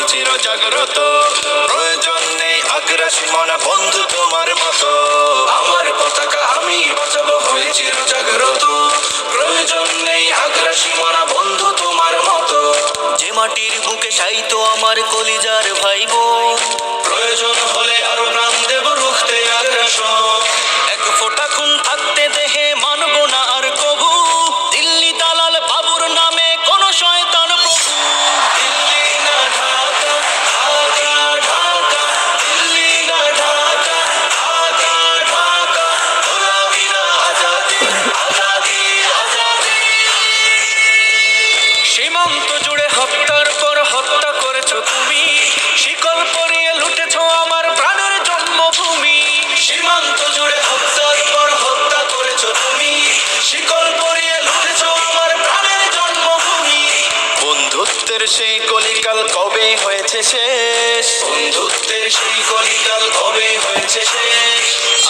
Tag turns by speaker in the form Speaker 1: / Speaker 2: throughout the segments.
Speaker 1: চির জাগ্রত, প্রয়োজন নেই আগ্রাসী মনা বন্ধু তোমার মতো। আমার পতাকা আমি বাঁচাবো হয়ে চির জাগ্রত, প্রয়োজন নেই আগ্রাসী মনা বন্ধু তোমার মতো। যে মাটির বুকে সাইতো আমার কলিজার ভাই বোন, প্রয়োজন হলে আরো প্রাণ দেব রুখতে আগ্রাসন। এক ফোঁটা খুন থাকতে দেহে মানব না আর কবু, দিল্লি দালাল বাবুর নামে কোন শয়তান প্রভু। দিল্লি না ঢাকা, ঢাকা ঢাকা, দিল্লি না ঢাকা, ঢাকা ঢাকা, গোলামি না আজাদি, আজাদি আজাদি। সীমান্ত জুড়ে হত্যার পর হত্যা করেছো তুমি, শিকল পরিয়ে লুটেছো আমার প্রাণের জন্মভূমি। সীমান্ত জুড়ে হত্যার পর হত্যা করেছো তুমি, শিকল পরিয়ে লুটেছো আমার প্রাণের জন্মভূমি। বন্ধুত্বের সেই কলিকাল কবে হয়েছে শেষ, বন্ধুত্বের সেই কলিকাল কবে হয়েছে শেষ।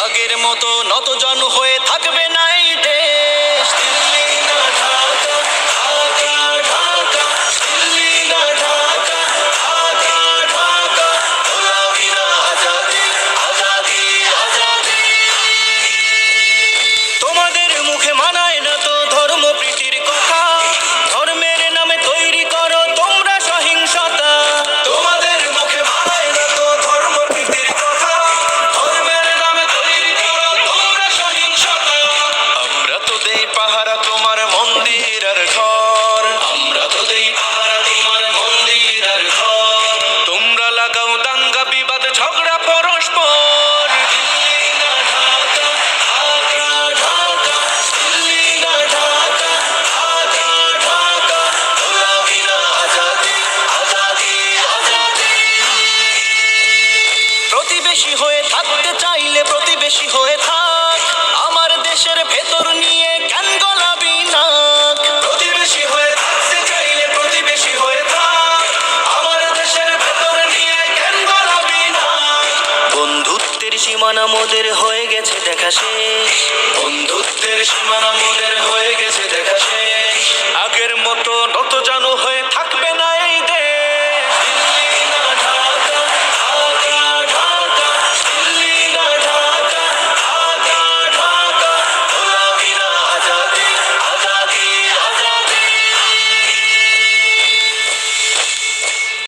Speaker 1: আগের মতো নতজানু হয়ে থাকবে না এই দেশ। দিল্লি না ঢাকা, ঢাকা ঢাকা, দিল্লি না ঢাকা, ঢাকা ঢাকা, গোলামি না আজাদি, আজাদি আজাদি। তোমাদের মুখে মানায় না তো ধর্ম প্রীতির কথা, ধর্মের নামে তৈরি করো তোমরা সহিংসতা। তোমাদের মুখে মানায় না তো ধর্ম প্রীতির কথা, ধর্মের নামে তৈরি করো তোমরা সহিংসতা। আমরা তো দেই পাহারা তোমার মন্দির আর ঘর, আমরা তো দেই পাহারা তোমার মন্দির আর ঘর। তোমরা লাগাও দাঙ্গা বিবাদ ঝগড়া পরস্পর। দিল্লি না ঢাকা, ঢাকা ঢাকা, দিল্লি না ঢাকা, ঢাকা ঢাকা, গোলামি না আজাদি, আজাদি আজাদি। প্রতিবেশী হয়ে থাকতে চাইলে প্রতিবেশী হয়ে থাক, আমার দেশের ভেতর নিয়ে কেন গলাবি নাক। প্রতিবেশী হয়ে থাকতে চাইলে প্রতিবেশী হয়ে থাক, আমার দেশের ভেতর নিয়ে কেন গলাবি নাক। বন্ধুত্বের সীমানা মোদের হয়ে গেছে দেখা শেষ,